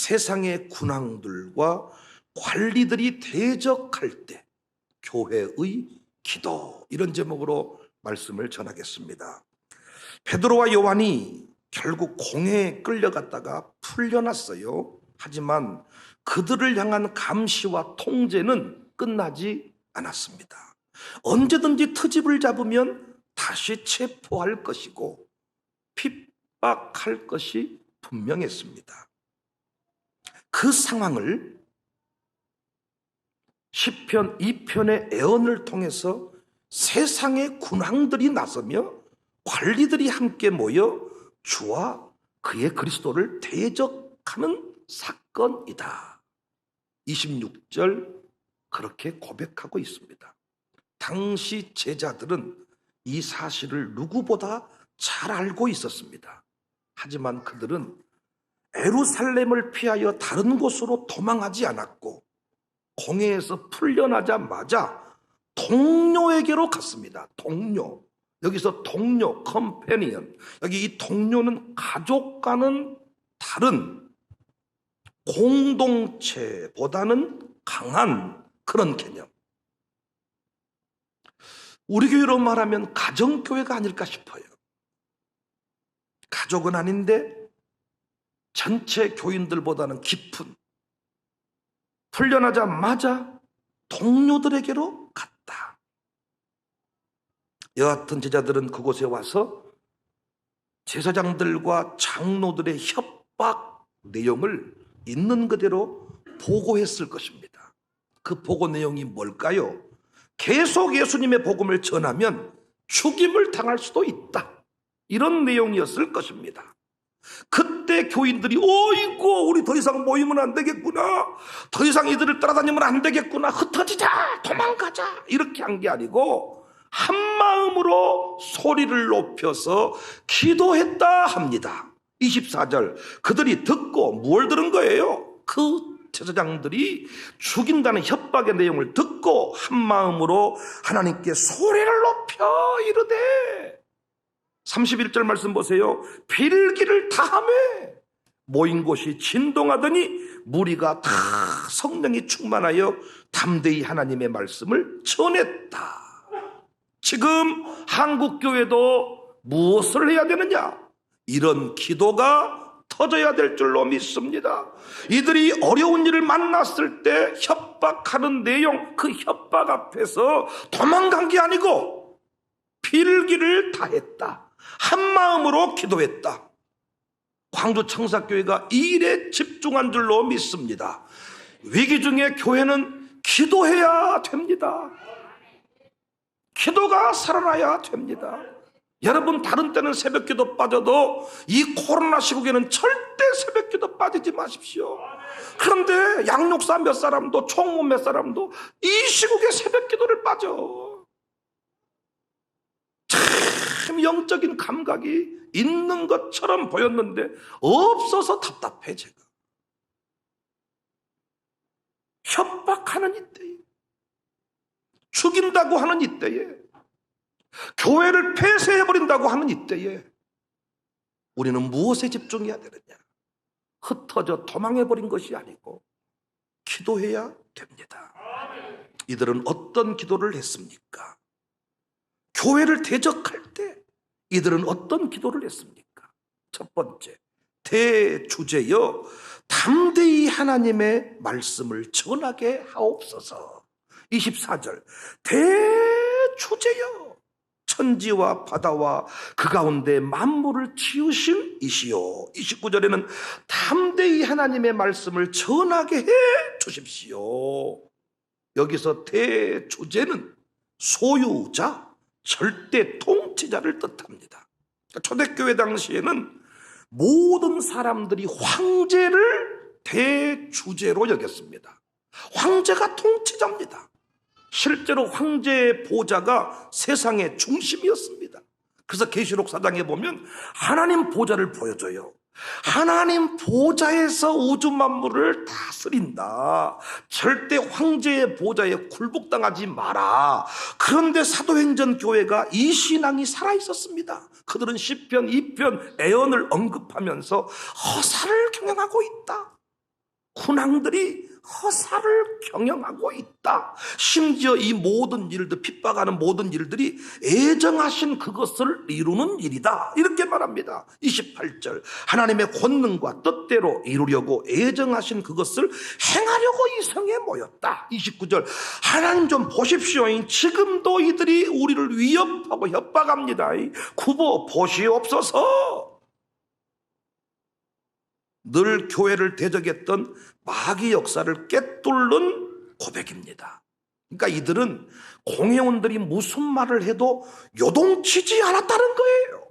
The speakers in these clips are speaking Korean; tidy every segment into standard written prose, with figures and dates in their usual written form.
세상의 군왕들과 관리들이 대적할 때 교회의 기도, 이런 제목으로 말씀을 전하겠습니다. 베드로와 요한이 결국 공회에 끌려갔다가 풀려났어요. 하지만 그들을 향한 감시와 통제는 끝나지 않았습니다. 언제든지 트집을 잡으면 다시 체포할 것이고 핍박할 것이 분명했습니다. 그 상황을 시편 2편의 애언을 통해서 세상의 군왕들이 나서며 관리들이 함께 모여 주와 그의 그리스도를 대적하는 사건이다. 26절 그렇게 고백하고 있습니다. 당시 제자들은 이 사실을 누구보다 잘 알고 있었습니다. 하지만 그들은 예루살렘을 피하여 다른 곳으로 도망하지 않았고 공회에서 풀려나자마자 동료에게로 갔습니다. 동료. 여기서 동료, 컴패니언. 여기 이 동료는 가족과는 다른 공동체보다는 강한 그런 개념. 우리 교회로 말하면 가정교회가 아닐까 싶어요. 가족은 아닌데 전체 교인들보다는 깊은, 풀려나자마자 동료들에게로 갔다. 여하튼 제자들은 그곳에 와서 제사장들과 장로들의 협박 내용을 있는 그대로 보고했을 것입니다. 그 보고 내용이 뭘까요? 계속 예수님의 복음을 전하면 죽임을 당할 수도 있다. 이런 내용이었을 것입니다. 그때 교인들이 어이구 우리 더 이상 모이면 안 되겠구나, 더 이상 이들을 따라다니면 안 되겠구나, 흩어지자, 도망가자, 이렇게 한 게 아니고 한마음으로 소리를 높여서 기도했다 합니다. 24절 그들이 듣고 뭘 들은 거예요? 그 제사장들이 죽인다는 협박의 내용을 듣고 한마음으로 하나님께 소리를 높여 이르되, 31절 말씀 보세요. 필기를 다하며 모인 곳이 진동하더니 무리가 다 성령이 충만하여 담대히 하나님의 말씀을 전했다. 지금 한국교회도 무엇을 해야 되느냐? 이런 기도가 터져야 될 줄로 믿습니다. 이들이 어려운 일을 만났을 때 협박하는 내용, 그 협박 앞에서 도망간 게 아니고 필기를 다했다. 한마음으로 기도했다. 광주 청사교회가 이 일에 집중한 줄로 믿습니다. 위기 중에 교회는 기도해야 됩니다. 기도가 살아나야 됩니다. 여러분, 다른 때는 새벽기도 빠져도 이 코로나 시국에는 절대 새벽기도 빠지지 마십시오. 그런데 양육사 몇 사람도, 총무 몇 사람도 이 시국에 새벽기도를 빠져. 참 영적인 감각이 있는 것처럼 보였는데 없어서 답답해. 제가 협박하는 이때에, 죽인다고 하는 이때에, 교회를 폐쇄해버린다고 하는 이때에 우리는 무엇에 집중해야 되느냐? 흩어져 도망해버린 것이 아니고 기도해야 됩니다. 이들은 어떤 기도를 했습니까? 교회를 대적할 때 이들은 어떤 기도를 했습니까? 첫 번째, 대주제여 담대히 하나님의 말씀을 전하게 하옵소서. 24절 대주제여 천지와 바다와 그 가운데 만물을 지으신 이시오. 29절에는 담대히 하나님의 말씀을 전하게 해 주십시오. 여기서 대주제는 소유자, 절대 통치자를 뜻합니다. 초대교회 당시에는 모든 사람들이 황제를 대주제로 여겼습니다. 황제가 통치자입니다. 실제로 황제의 보좌가 세상의 중심이었습니다. 그래서 계시록 4장에 보면 하나님 보좌를 보여줘요. 하나님 보좌에서 우주 만물을 다스린다. 절대 황제의 보좌에 굴복당하지 마라. 그런데 사도행전 교회가 이 신앙이 살아있었습니다. 그들은 시편 2편 애언을 언급하면서 허사를 경영하고 있다. 군왕들이 허사를 경영하고 있다. 심지어 이 모든 일들, 핍박하는 모든 일들이 애정하신 그것을 이루는 일이다. 이렇게 말합니다. 28절, 하나님의 권능과 뜻대로 이루려고 애정하신 그것을 행하려고 이 성에 모였다. 29절, 하나님 좀 보십시오. 지금도 이들이 우리를 위협하고 협박합니다. 굽어 보시옵소서. 늘 교회를 대적했던 마귀 역사를 꿰뚫는 고백입니다. 그러니까 이들은 공회원들이 무슨 말을 해도 요동치지 않았다는 거예요.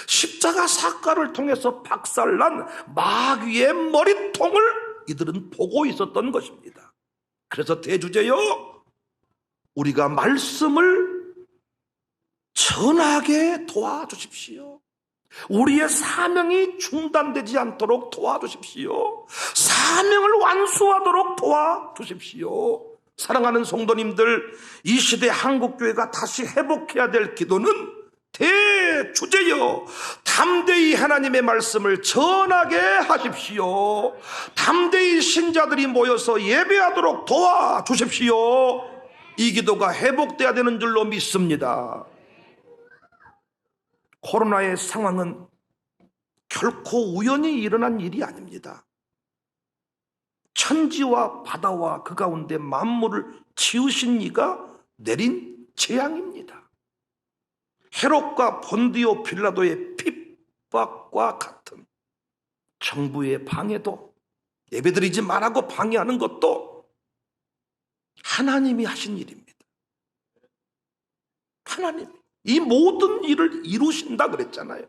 십자가 사건을 통해서 박살난 마귀의 머리통을 이들은 보고 있었던 것입니다. 그래서 대주제요, 우리가 말씀을 전하게 도와주십시오. 우리의 사명이 중단되지 않도록 도와주십시오. 사명을 완수하도록 도와주십시오. 사랑하는 성도님들, 이 시대 한국교회가 다시 회복해야 될 기도는 대주제여, 담대히 하나님의 말씀을 전하게 하십시오. 담대히 신자들이 모여서 예배하도록 도와주십시오. 이 기도가 회복돼야 되는 줄로 믿습니다. 코로나의 상황은 결코 우연히 일어난 일이 아닙니다. 천지와 바다와 그 가운데 만물을 지으신 이가 내린 재앙입니다. 헤롯과 본디오 빌라도의 핍박과 같은 정부의 방해도, 예배드리지 말라고 방해하는 것도 하나님이 하신 일입니다. 하나님 이 모든 일을 이루신다 그랬잖아요.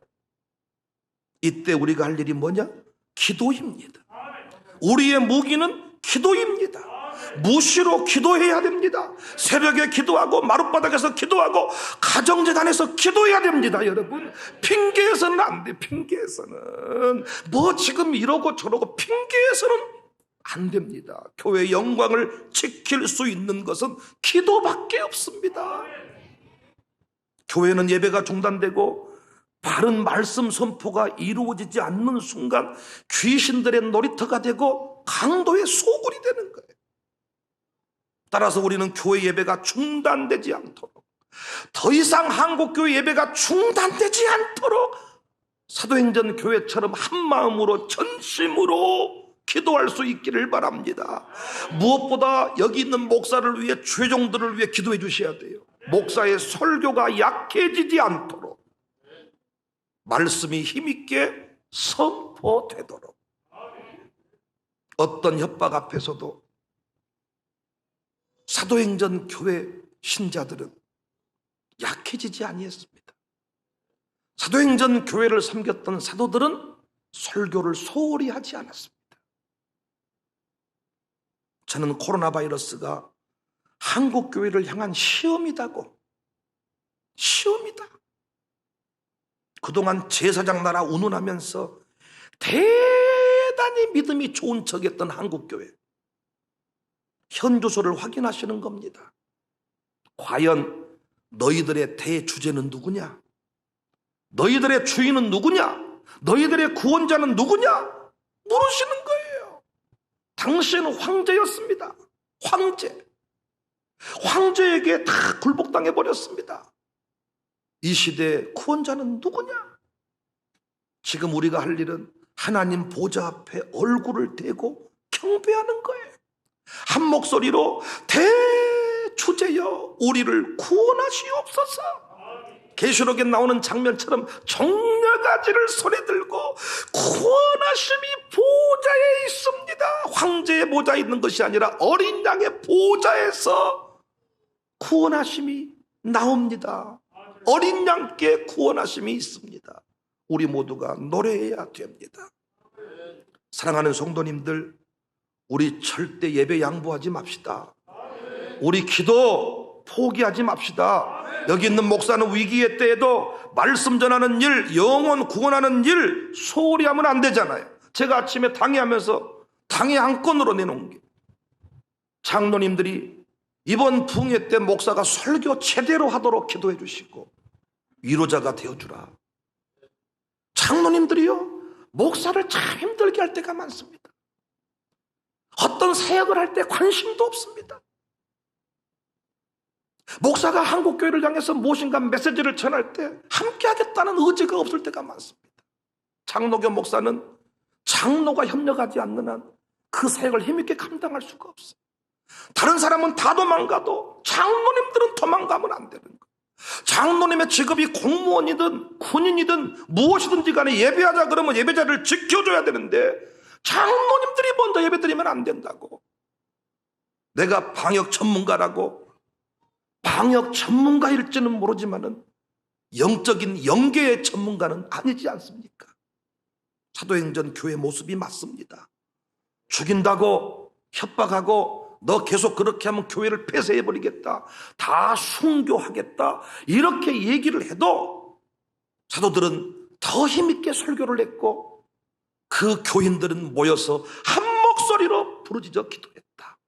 이때 우리가 할 일이 뭐냐? 기도입니다. 우리의 무기는 기도입니다. 무시로 기도해야 됩니다. 새벽에 기도하고 마룻바닥에서 기도하고 가정재단에서 기도해야 됩니다. 여러분, 핑계에서는 안 돼. 핑계에서는 뭐 지금 이러고 저러고 핑계에서는 안 됩니다. 교회의 영광을 지킬 수 있는 것은 기도밖에 없습니다. 교회는 예배가 중단되고 바른 말씀 선포가 이루어지지 않는 순간 귀신들의 놀이터가 되고 강도의 소굴이 되는 거예요. 따라서 우리는 교회 예배가 중단되지 않도록, 더 이상 한국교회 예배가 중단되지 않도록 사도행전 교회처럼 한마음으로 전심으로 기도할 수 있기를 바랍니다. 무엇보다 여기 있는 목사를 위해, 죄종들을 위해 기도해 주셔야 돼요. 목사의 설교가 약해지지 않도록, 말씀이 힘있게 선포되도록. 어떤 협박 앞에서도 사도행전 교회 신자들은 약해지지 아니했습니다. 사도행전 교회를 섬겼던 사도들은 설교를 소홀히 하지 않았습니다. 저는 코로나 바이러스가 한국 교회를 향한 시험이다고, 시험이다. 그동안 제사장 나라 운운하면서 대단히 믿음이 좋은 척했던 한국 교회, 현주소를 확인하시는 겁니다. 과연 너희들의 대주제는 누구냐? 너희들의 주인은 누구냐? 너희들의 구원자는 누구냐? 물으시는 거예요. 당시에는 황제였습니다. 황제에게 다 굴복당해 버렸습니다. 이 시대의 구원자는 누구냐? 지금 우리가 할 일은 하나님 보좌 앞에 얼굴을 대고 경배하는 거예요. 한 목소리로 대주제여 우리를 구원하시옵소서. 계시록에 나오는 장면처럼 종려가지를 손에 들고 구원하심이 보좌에 있습니다. 황제의 보좌에 있는 것이 아니라 어린 양의 보좌에서 구원하심이 나옵니다. 어린 양께 구원하심이 있습니다. 우리 모두가 노래해야 됩니다. 사랑하는 성도님들, 우리 절대 예배 양보하지 맙시다. 우리 기도 포기하지 맙시다. 여기 있는 목사는 위기의 때에도 말씀 전하는 일, 영혼 구원하는 일 소홀히 하면 안 되잖아요. 제가 아침에 당회하면서 당회 안건으로 내놓은 게, 장로님들이 이번 붕괴 때 목사가 설교 제대로 하도록 기도해 주시고 위로자가 되어주라. 장로님들이요, 목사를 참 힘들게 할 때가 많습니다. 어떤 사역을 할 때 관심도 없습니다. 목사가 한국교회를 향해서 무엇인가 메시지를 전할 때 함께 하겠다는 의지가 없을 때가 많습니다. 장로교 목사는 장로가 협력하지 않는 한 그 사역을 힘있게 감당할 수가 없어요. 다른 사람은 다 도망가도 장로님들은 도망가면 안 되는 거예요. 장로님의 직업이 공무원이든 군인이든 무엇이든지 간에 예배하자 그러면 예배자를 지켜줘야 되는데 장로님들이 먼저 예배드리면 안 된다고. 내가 방역 전문가라고, 방역 전문가일지는 모르지만은 영적인 영계의 전문가는 아니지 않습니까? 사도행전 교회 모습이 맞습니다. 죽인다고 협박하고 너 계속 그렇게 하면 교회를 폐쇄해버리겠다, 다 순교하겠다, 이렇게 얘기를 해도 사도들은 더 힘있게 설교를 했고 그 교인들은 모여서 한 목소리로 부르짖어 기도했다.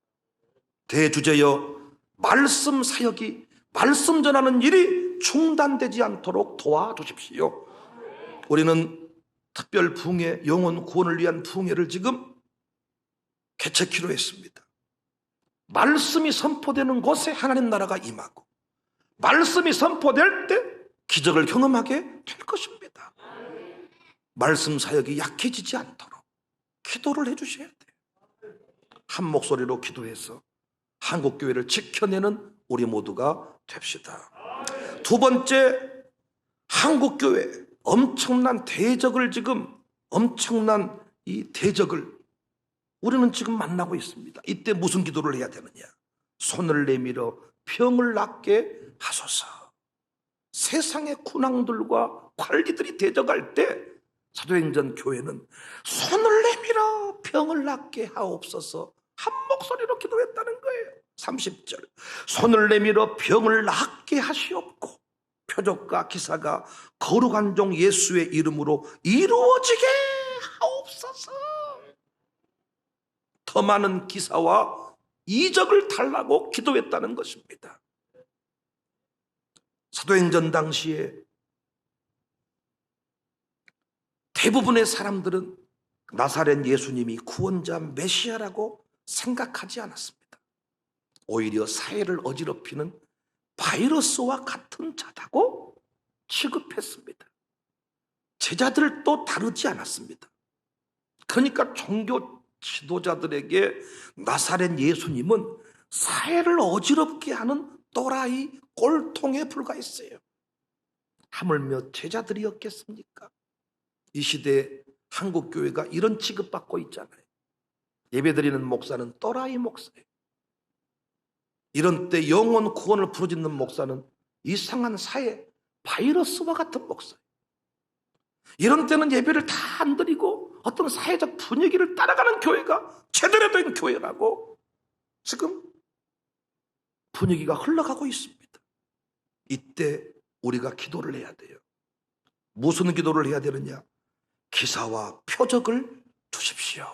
대주제여, 말씀 사역이, 말씀 전하는 일이 중단되지 않도록 도와주십시오. 우리는 특별 부흥회, 영혼 구원을 위한 부흥회를 지금 개최키로 했습니다. 말씀이 선포되는 곳에 하나님 나라가 임하고 말씀이 선포될 때 기적을 경험하게 될 것입니다. 말씀 사역이 약해지지 않도록 기도를 해주셔야 돼요. 한 목소리로 기도해서 한국교회를 지켜내는 우리 모두가 됩시다. 두 번째, 한국교회 엄청난 대적을 지금, 엄청난 이 대적을 우리는 지금 만나고 있습니다. 이때 무슨 기도를 해야 되느냐? 손을 내밀어 병을 낫게 하소서. 세상의 군왕들과 관리들이 대적할 때 사도행전 교회는 손을 내밀어 병을 낫게 하옵소서 한 목소리로 기도했다는 거예요. 30절, 손을 내밀어 병을 낫게 하시옵고 표적과 기사가 거룩한 종 예수의 이름으로 이루어지게 하옵소서. 더 많은 기사와 이적을 달라고 기도했다는 것입니다. 사도행전 당시에 대부분의 사람들은 나사렛 예수님이 구원자 메시아라고 생각하지 않았습니다. 오히려 사회를 어지럽히는 바이러스와 같은 자다고 취급했습니다. 제자들도 다르지 않았습니다. 그러니까 종교 지도자들에게 나사렛 예수님은 사회를 어지럽게 하는 또라이 꼴통에 불과했어요. 하물며 제자들이었겠습니까? 이 시대에 한국교회가 이런 취급받고 있잖아요. 예배드리는 목사는 또라이 목사예요. 이런 때 영혼 구원을 부르짖는 목사는 이상한 사회 바이러스와 같은 목사예요. 이런 때는 예배를 다 안 드리고 어떤 사회적 분위기를 따라가는 교회가 제대로 된 교회라고 지금 분위기가 흘러가고 있습니다. 이때 우리가 기도를 해야 돼요. 무슨 기도를 해야 되느냐? 기사와 표적을 주십시오.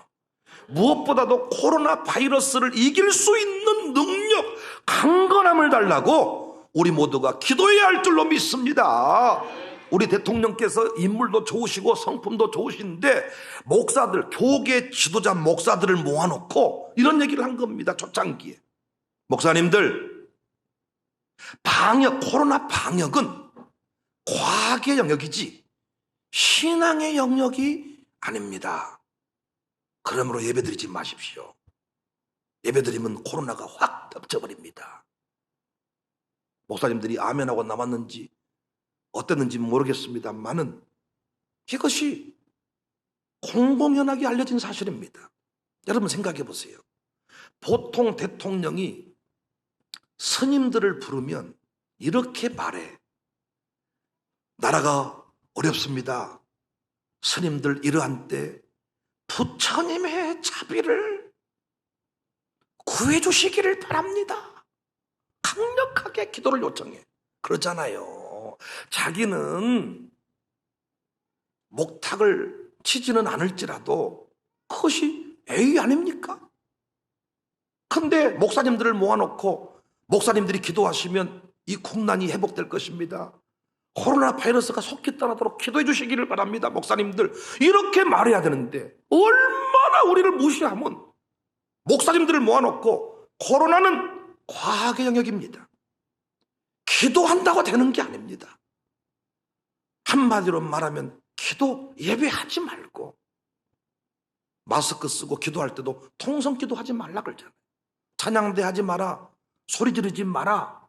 무엇보다도 코로나 바이러스를 이길 수 있는 능력, 강건함을 달라고 우리 모두가 기도해야 할 줄로 믿습니다. 우리 대통령께서 인물도 좋으시고 성품도 좋으신데 목사들, 교계 지도자 목사들을 모아놓고 이런 얘기를 한 겁니다. 초창기에. 목사님들, 코로나 방역은 과학의 영역이지 신앙의 영역이 아닙니다. 그러므로 예배드리지 마십시오. 예배드리면 코로나가 확 덮쳐버립니다. 목사님들이 아멘하고 남았는지 어땠는지 모르겠습니다만은 이것이 공공연하게 알려진 사실입니다. 여러분 생각해 보세요. 보통 대통령이 스님들을 부르면 이렇게 말해. 나라가 어렵습니다. 스님들 이러한 때 부처님의 자비를 구해주시기를 바랍니다. 강력하게 기도를 요청해. 그러잖아요. 자기는 목탁을 치지는 않을지라도 그것이 예의 아닙니까? 근데 목사님들을 모아놓고 목사님들이 기도하시면 이 국난이 회복될 것입니다. 코로나 바이러스가 속히 떠나도록 기도해 주시기를 바랍니다. 목사님들 이렇게 말해야 되는데 얼마나 우리를 무시하면 목사님들을 모아놓고 코로나는 과학의 영역입니다. 기도한다고 되는 게 아닙니다. 한마디로 말하면 기도 예배하지 말고 마스크 쓰고 기도할 때도 통성기도 하지 말라 그러잖아요. 찬양대 하지 마라, 소리 지르지 마라,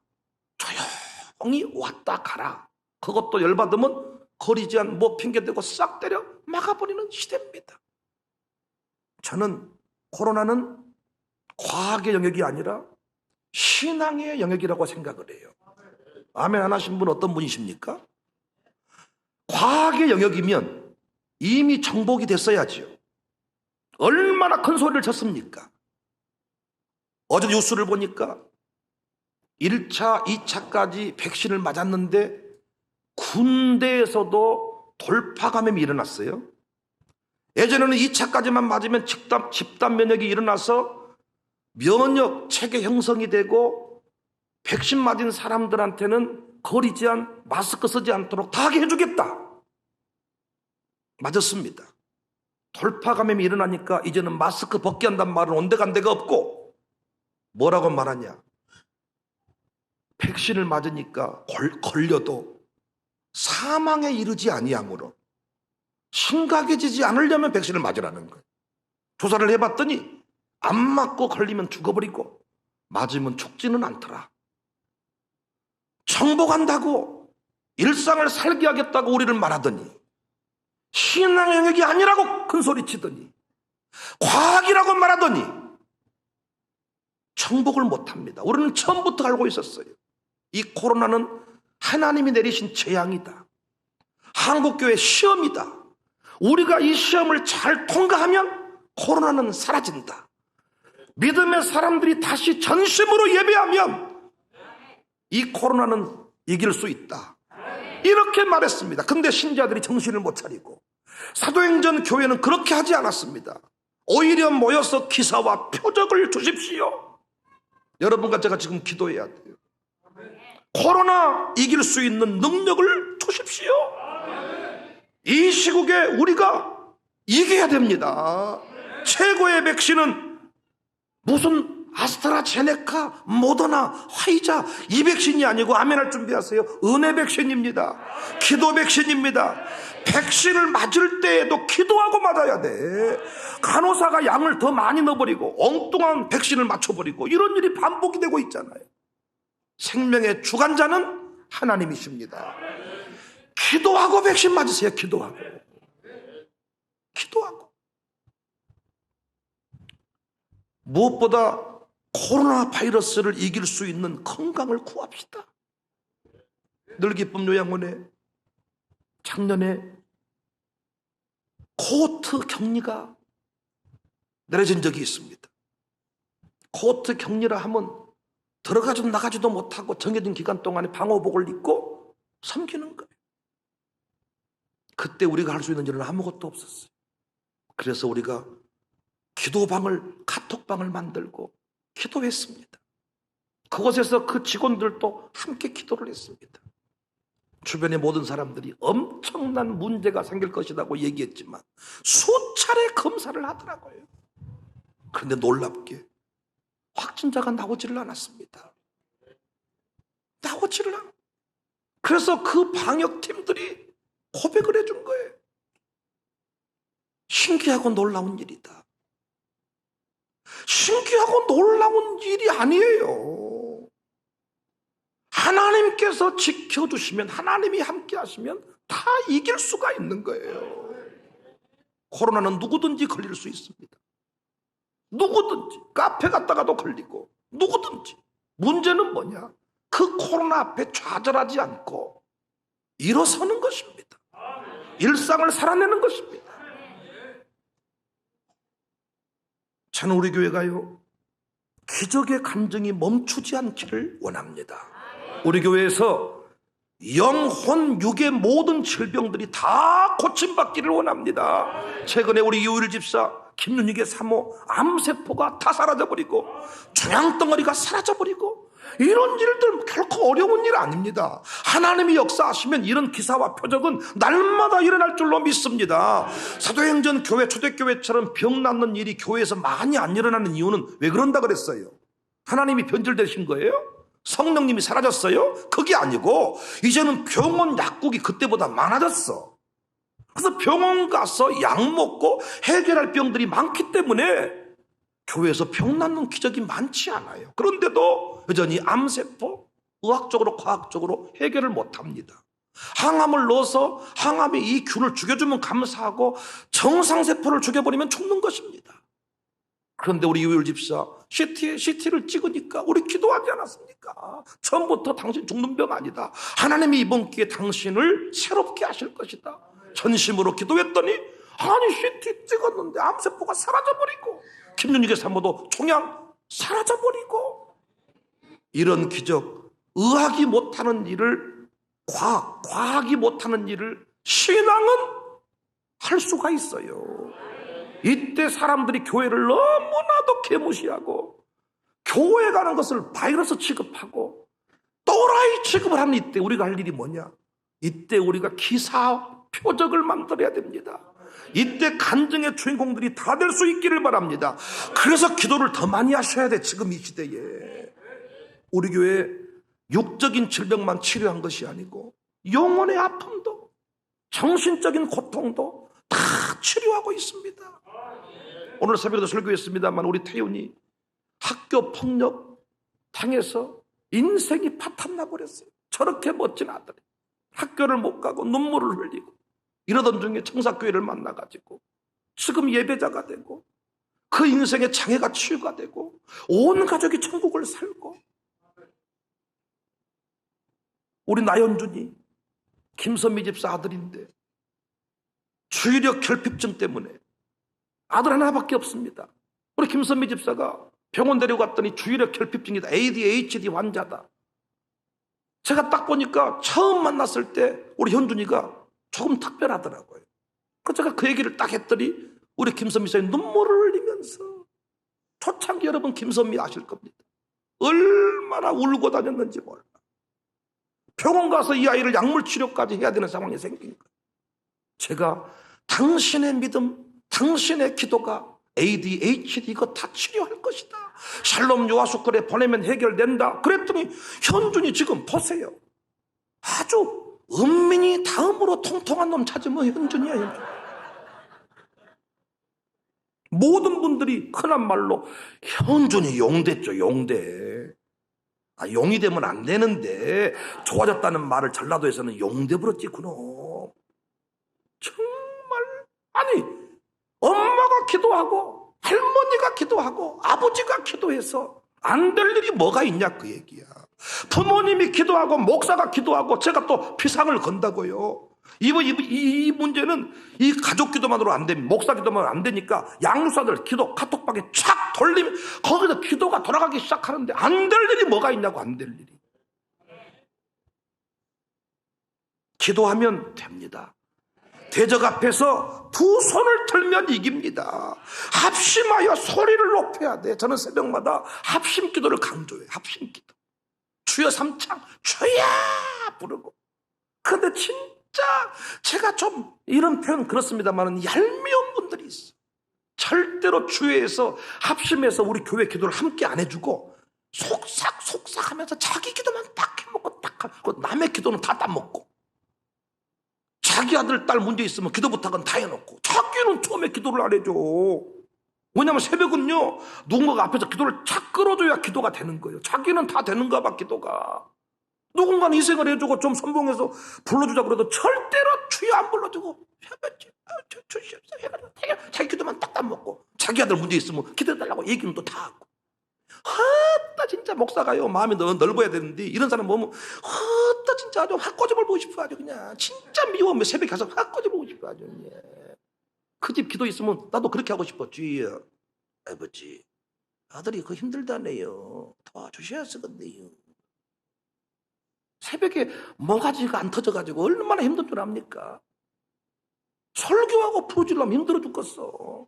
조용히 왔다 가라. 그것도 열받으면 거리제한 뭐 핑계대고 싹 때려 막아버리는 시대입니다. 저는 코로나는 과학의 영역이 아니라 신앙의 영역이라고 생각을 해요. 아멘 안 하신 분 어떤 분이십니까? 과학의 영역이면 이미 정복이 됐어야지요. 얼마나 큰 소리를 쳤습니까? 어제 뉴스를 보니까 1차, 2차까지 백신을 맞았는데 군대에서도 돌파 감염이 일어났어요. 예전에는 2차까지만 맞으면 집단 면역이 일어나서 면역 체계 형성이 되고 백신 맞은 사람들한테는 거리 제한, 마스크 쓰지 않도록 다 하게 해주겠다. 맞았습니다. 돌파 감염이 일어나니까 이제는 마스크 벗게 한단 말은 온데간데가 없고 뭐라고 말하냐. 백신을 맞으니까 걸려도 사망에 이르지 아니하므로 심각해지지 않으려면 백신을 맞으라는 거예요. 조사를 해봤더니 안 맞고 걸리면 죽어버리고 맞으면 죽지는 않더라. 정복한다고 일상을 살게 하겠다고 우리를 말하더니 신앙의 영역이 아니라고 큰소리치더니 과학이라고 말하더니 정복을 못합니다. 우리는 처음부터 알고 있었어요. 이 코로나는 하나님이 내리신 재앙이다. 한국교회 시험이다. 우리가 이 시험을 잘 통과하면 코로나는 사라진다. 믿음의 사람들이 다시 전심으로 예배하면 이 코로나는 이길 수 있다. 이렇게 말했습니다. 근데 신자들이 정신을 못 차리고 사도행전 교회는 그렇게 하지 않았습니다. 오히려 모여서 기사와 표적을 주십시오. 여러분과 제가 지금 기도해야 돼요. 코로나 이길 수 있는 능력을 주십시오. 이 시국에 우리가 이겨야 됩니다. 최고의 백신은 무슨 아스트라제네카, 모더나, 화이자 이 백신이 아니고 아멘할 준비하세요. 은혜 백신입니다. 기도 백신입니다. 백신을 맞을 때에도 기도하고 맞아야 돼. 간호사가 양을 더 많이 넣어버리고 엉뚱한 백신을 맞춰버리고 이런 일이 반복이 되고 있잖아요. 생명의 주관자는 하나님이십니다. 기도하고 백신 맞으세요. 기도하고. 무엇보다 코로나 바이러스를 이길 수 있는 건강을 구합시다. 늘 기쁨 요양원에 작년에 코호트 격리가 내려진 적이 있습니다. 코호트 격리라 하면 들어가지도 나가지도 못하고 정해진 기간 동안에 방호복을 입고 섬기는 거예요. 그때 우리가 할 수 있는 일은 아무것도 없었어요. 그래서 우리가 기도방을, 카톡방을 만들고 기도했습니다. 그곳에서 그 직원들도 함께 기도를 했습니다. 주변의 모든 사람들이 엄청난 문제가 생길 것이라고 얘기했지만 수차례 검사를 하더라고요. 그런데 놀랍게 확진자가 나오지를 않았습니다. 나오지를 않아. 그래서 그 방역팀들이 고백을 해준 거예요. 신기하고 놀라운 일이다. 신기하고 놀라운 일이 아니에요. 하나님께서 지켜주시면, 하나님이 함께 하시면 다 이길 수가 있는 거예요. 코로나는 누구든지 걸릴 수 있습니다. 누구든지. 카페 갔다가도 걸리고 누구든지. 문제는 뭐냐? 그 코로나 앞에 좌절하지 않고 일어서는 것입니다. 일상을 살아내는 것입니다. 저는 우리 교회가요, 기적의 간증이 멈추지 않기를 원합니다. 우리 교회에서 영혼, 육의 모든 질병들이 다 고침받기를 원합니다. 최근에 우리 유일 집사 김윤익의 사모 암세포가 다 사라져버리고 종양덩어리가 사라져버리고 이런 일들 결코 어려운 일 아닙니다. 하나님이 역사하시면 이런 기사와 표적은 날마다 일어날 줄로 믿습니다. 사도행전 교회 초대교회처럼 병 낫는 일이 교회에서 많이 안 일어나는 이유는 왜 그런다 그랬어요? 하나님이 변질되신 거예요? 성령님이 사라졌어요? 그게 아니고 이제는 병원 약국이 그때보다 많아졌어. 그래서 병원 가서 약 먹고 해결할 병들이 많기 때문에 교회에서 병 낫는 기적이 많지 않아요. 그런데도 여전히 암세포 의학적으로 과학적으로 해결을 못합니다. 항암을 넣어서 항암이 이 균을 죽여주면 감사하고 정상세포를 죽여버리면 죽는 것입니다. 그런데 우리 유일 집사 CT를 찍으니까 우리 기도하지 않았습니까? 처음부터 당신 죽는 병 아니다. 하나님이 이번 기회에 당신을 새롭게 하실 것이다. 전심으로 기도했더니 아니 CT 찍었는데 암세포가 사라져버리고 김윤익의 산모도 종양 사라져버리고 이런 기적, 의학이 못하는 일을 과학이 못하는 일을 신앙은 할 수가 있어요. 이때 사람들이 교회를 너무나도 개무시하고 교회 가는 것을 바이러스 취급하고 또라이 취급을 하는 이때 우리가 할 일이 뭐냐? 이때 우리가 기사 표적을 만들어야 됩니다. 이때 간증의 주인공들이 다 될 수 있기를 바랍니다. 그래서 기도를 더 많이 하셔야 돼. 지금 이 시대에 우리 교회 육적인 질병만 치료한 것이 아니고 영혼의 아픔도 정신적인 고통도 다 치료하고 있습니다. 오늘 새벽에도 설교했습니다만 우리 태윤이 학교 폭력 당해서 인생이 파탄나 버렸어요. 저렇게 멋진 아들이 학교를 못 가고 눈물을 흘리고 이러던 중에 청사교회를 만나가지고 지금 예배자가 되고 그 인생의 장애가 치유가 되고 온 가족이 천국을 살고 우리 나연준이 김선미 집사 아들인데 주의력 결핍증 때문에 아들 하나밖에 없습니다. 우리 김선미 집사가 병원 데려갔더니 주의력 결핍증이다. ADHD 환자다. 제가 딱 보니까 처음 만났을 때 우리 현준이가 조금 특별하더라고요. 그래서 제가 그 얘기를 딱 했더니 우리 김선미 씨의 눈물을 흘리면서 초창기 여러분 김선미 아실 겁니다. 얼마나 울고 다녔는지 몰라. 병원 가서 이 아이를 약물 치료까지 해야 되는 상황이 생긴 거예요. 제가 당신의 믿음, 당신의 기도가 ADHD 이거 다 치료할 것이다. 샬롬 요하수컬에 보내면 해결된다. 그랬더니 현준이 지금 보세요. 아주 은민이 다음으로 통통한 놈 찾으면 현준이야, 현준. 모든 분들이 흔한 말로 현준이 용됐죠, 용대. 용이 되면 안 되는데 좋아졌다는 말을 전라도에서는 용대 부렸지 그놈. 정말 아니 엄마가 기도하고 할머니가 기도하고 아버지가 기도해서 안 될 일이 뭐가 있냐 그 얘기야. 부모님이 기도하고 목사가 기도하고 제가 또 피상을 건다고요. 이 문제는 이 가족 기도만으로 안 됩니다. 목사 기도만 안 되니까 양육사들 기도 카톡방에 촥 돌리면 거기서 기도가 돌아가기 시작하는데 안 될 일이 뭐가 있냐고. 안 될 일이. 기도하면 됩니다. 대적 앞에서 두 손을 들면 이깁니다. 합심하여 소리를 높여야 돼. 저는 새벽마다 합심 기도를 강조해요. 합심 기도. 주여 삼창 주여 부르고. 근데 진짜 제가 좀 이런 표현 그렇습니다만 얄미운 분들이 있어. 절대로 주회에서 합심해서 우리 교회 기도를 함께 안 해주고 속삭 하면서 자기 기도만 딱 해먹고 딱 하고 남의 기도는 다 따먹고 자기 아들 딸 문제 있으면 기도 부탁은 다 해놓고 자기는 처음에 기도를 안 해줘. 왜냐하면 새벽은요 누군가가 앞에서 기도를 착 끌어줘야 기도가 되는 거예요. 자기는 다 되는가 봐 기도가. 누군가는 희생을 해주고 좀 선봉해서 불러주자 그래도 절대로 주여 안 불러주고 자기 기도만 딱 따먹고 자기 아들 문제 있으면 기도해달라고 얘기는 또 다 하고. 헛다 진짜 목사가요 마음이 넓어야 되는데 이런 사람 보면 헛다 진짜 아주 핫꼬집을 보고 싶어 아주 그냥 진짜 미워. 새벽에 가서 핫꼬집 보고 싶어 아주. 그 집 기도 있으면 나도 그렇게 하고 싶어. 주여 아버지 아들이 그 힘들다네요. 도와주셔야 쓰겠네요. 새벽에 뭐가지가 안 터져가지고 얼마나 힘든 줄 압니까? 설교하고 풀어주려면 힘들어 죽겠어.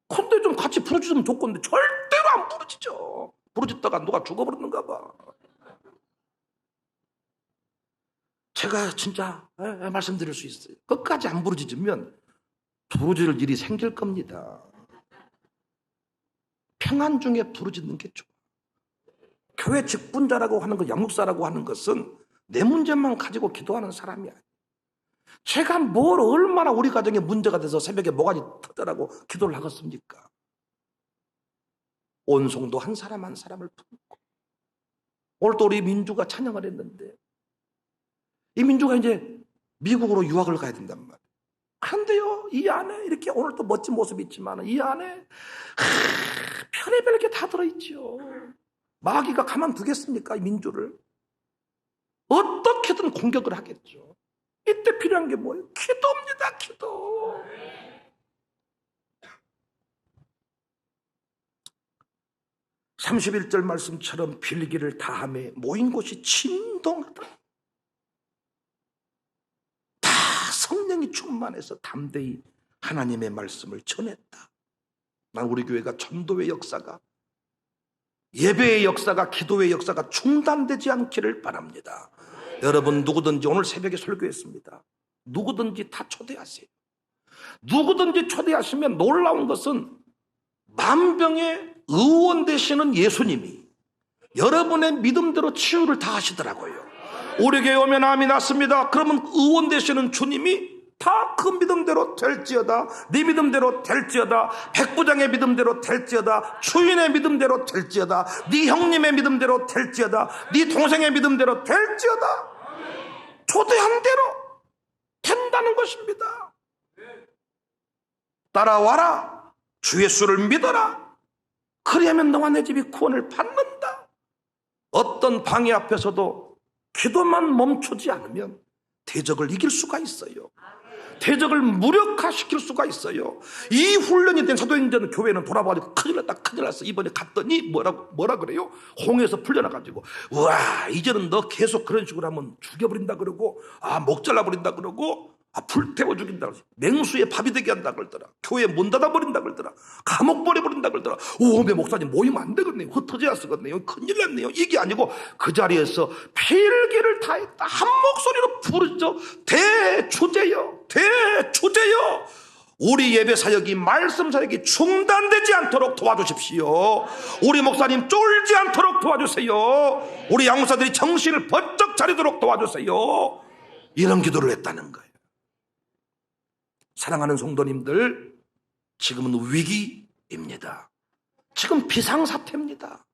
근데 좀 같이 풀어주면 좋건데 절대로 안 풀어지죠. 부르짖다가 누가 죽어버렸는가 봐. 제가 진짜 말씀드릴 수 있어요. 끝까지 안 부르짖으면 부르짖을 일이 생길 겁니다. 평안 중에 부르짖는 게 좋아. 교회 직분자라고 하는 것, 양육사라고 하는 것은 내 문제만 가지고 기도하는 사람이 아니에요. 제가 뭘 얼마나 우리 가정에 문제가 돼서 새벽에 뭐가지 터져라고 기도를 하겠습니까? 온 성도 한 사람 한 사람을 품고. 오늘 또 우리 민주가 찬양을 했는데 이 민주가 이제 미국으로 유학을 가야 된단 말이에요. 그런데요, 이 안에 이렇게 오늘 또 멋진 모습이 있지만 이 안에 별의별 게 다 들어있죠. 마귀가 가만두겠습니까? 이 민주를 어떻게든 공격을 하겠죠. 이때 필요한 게 뭐예요? 기도입니다. 기도. 31절 말씀처럼 빌기를 다함에 모인 곳이 진동하더라. 다 성령이 충만해서 담대히 하나님의 말씀을 전했다. 난 우리 교회가 전도의 역사가, 예배의 역사가, 기도의 역사가 중단되지 않기를 바랍니다. 여러분 누구든지 오늘 새벽에 설교했습니다. 누구든지 다 초대하세요. 누구든지 초대하시면 놀라운 것은 만병의 의원 되시는 예수님이 여러분의 믿음대로 치유를 다 하시더라고요. 우리 교회 오면 암이 났습니다. 그러면 의원 되시는 주님이 다 그 믿음대로 될지어다, 네 믿음대로 될지어다, 백부장의 믿음대로 될지어다, 주인의 믿음대로 될지어다, 네 형님의 믿음대로 될지어다, 네 동생의 믿음대로 될지어다. 초대한 대로 된다는 것입니다. 따라와라. 주 예수를 믿어라. 그리하면 너와 내 집이 구원을 받는다. 어떤 방해 앞에서도 기도만 멈추지 않으면 대적을 이길 수가 있어요. 대적을 무력화시킬 수가 있어요. 이 훈련이 된 사도행전 교회는 돌아봐가지고 큰일 났다, 큰일 났어. 이번에 갔더니 뭐라 그래요? 홍해에서 풀려나가지고, 와, 이제는 너 계속 그런 식으로 하면 죽여버린다 그러고, 목 잘라버린다 그러고, 불태워 죽인다 그러지. 맹수에 밥이 되게 한다 그러더라. 교회 문 닫아버린다 그러더라. 감옥 보내버린다 그러더라. 오메 목사님 모이면 안 되겠네요. 흩어져야 쓰겠네요. 큰일 났네요. 이게 아니고 그 자리에서 필기를 다했다. 한 목소리로 부르죠. 대주제여, 대주제여, 우리 예배 사역이, 말씀 사역이 중단되지 않도록 도와주십시오. 우리 목사님 쫄지 않도록 도와주세요. 우리 양목사들이 정신을 번쩍 차리도록 도와주세요. 이런 기도를 했다는 거예요. 사랑하는 성도님들, 지금은 위기입니다. 지금 비상사태입니다.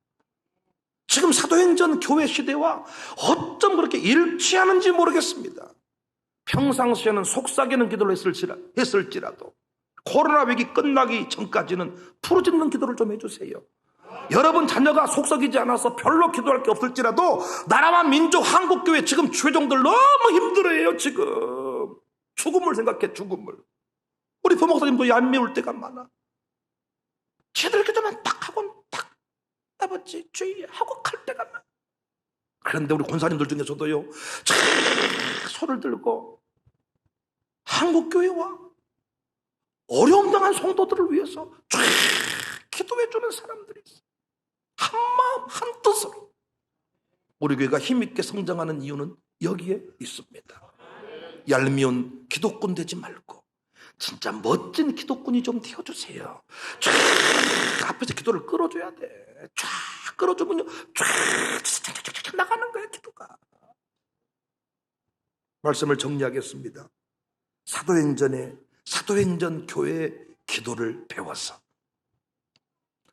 지금 사도행전 교회 시대와 어쩜 그렇게 일치하는지 모르겠습니다. 평상시에는 속삭이는 기도를 했을지라도 코로나 위기 끝나기 전까지는 부르짖는 기도를 좀 해주세요. 여러분 자녀가 속썩이지 않아서 별로 기도할 게 없을지라도 나라와 민족 한국교회 지금 최종들 너무 힘들어해요. 지금 죽음을 생각해, 죽음을. 우리 부목사님도 얄미울 때가 많아. 쟤들 기도만 딱 하고 딱 아버지 주의하고 갈 때가 많아. 그런데 우리 권사님들 중에서도요, 손을 들고 한국교회와 어려움 당한 성도들을 위해서 기도해주는 사람들이 있어요. 한 마음 한 뜻으로. 우리 교회가 힘있게 성장하는 이유는 여기에 있습니다. 얄미운 기독군 되지 말고 진짜 멋진 기독군이 좀 되어주세요. 쫙 앞에서 기도를 끌어줘야 돼. 쫙 끌어주면요, 쫙 나가는 거예요, 기도가. 말씀을 정리하겠습니다. 사도행전 교회의 기도를 배워서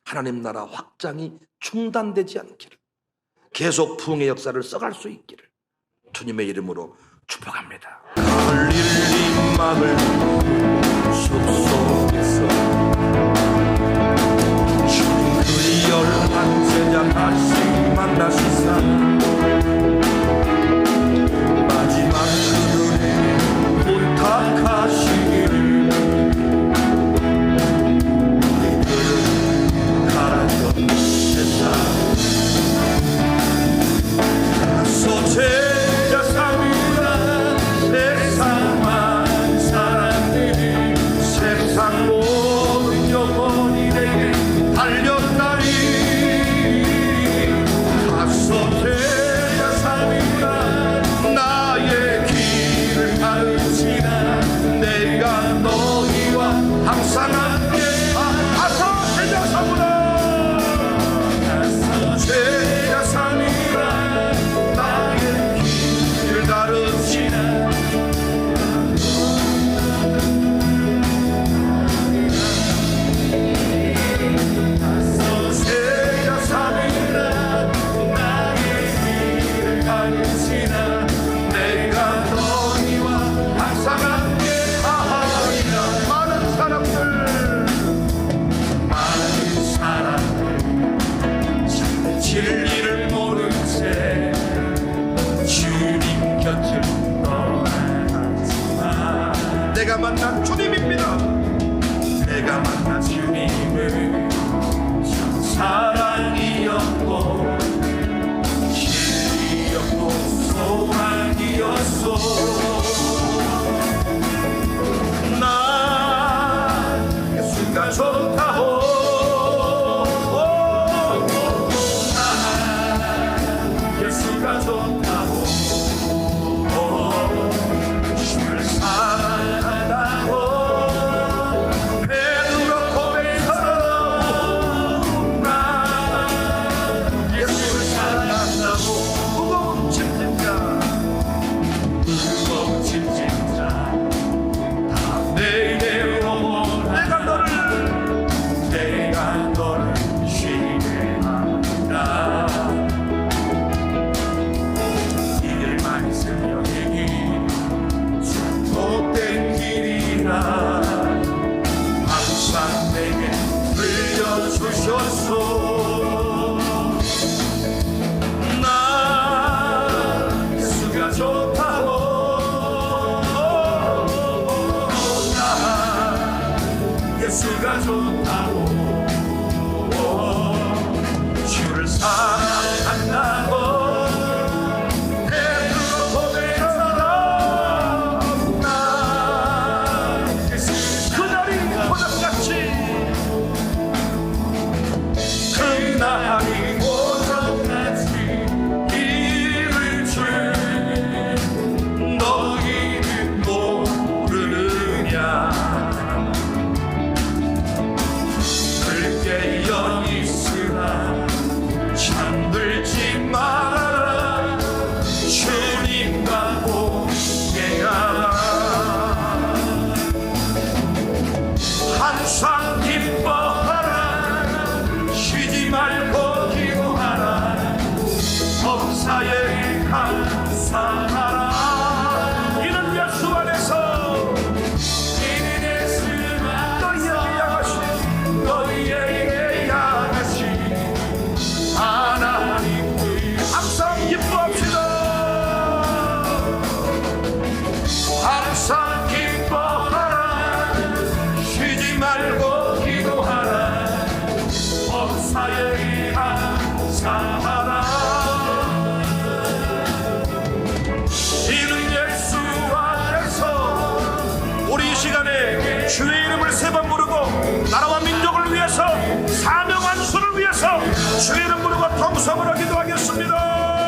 하나님 나라 확장이 중단되지 않기를, 계속 부흥의 역사를 써갈 수 있기를 주님의 이름으로 축복합니다. 갈릴리 마을 숲속에서 주님 그 열한 제자 다시 만나시사 마지막 그들에게 부탁하시기를, 우리들은 가라던 세상 가서 제자 삼으라. 세상만 사람들이 세상 모든 영혼이 내게 달렸다니, 항상 함께 가서 제자 삼으라 제자 삼으라 나의 길을 가르치라 제자 삼으라 나의 길을 가르치라 내가 너희와 항상 함께 하리라 많은 사람들 진리를 모른 채 주님 곁을 떠나지만 내가 만난 주님입니다. 내가 만난 주님은 참 사랑이었고 진리였고 소망이었소 나 예수가 좋다고 예수가 좋다고 주를 사랑한다고 배우로 고백하고 나 예수를 사랑한다고 무거운 짐진자 다 내게로 오라 내가 너를 쉬게 하리라 이들만 있으며 내게 잘못된 길이라 항상 내게 들려주셨소 나 예수가 좋다고 나 예수가 좋다고 주를 사랑한다고 그날이 오전같이 이를 줄 너희는 모르느냐 붉게 여 있으나 잠들지 말아라 주님과 함께하라 항상 기뻐하라 쉬지 말고 기도하라 범사에 감사하라 이는 예수 안에서 너희에게 향하신 하나님을 항상 기뻐합시다 항상 기뻐하라 쉬지 말고 기도하라 범사에 감사하라 이는 예수 안에서 우리 이 시간에 주의 이름을 세 번 부르고 나라와 민족을 위해서 사명 안수를 위해서 주의 이름 부르고 통성으로 기도하겠습니다.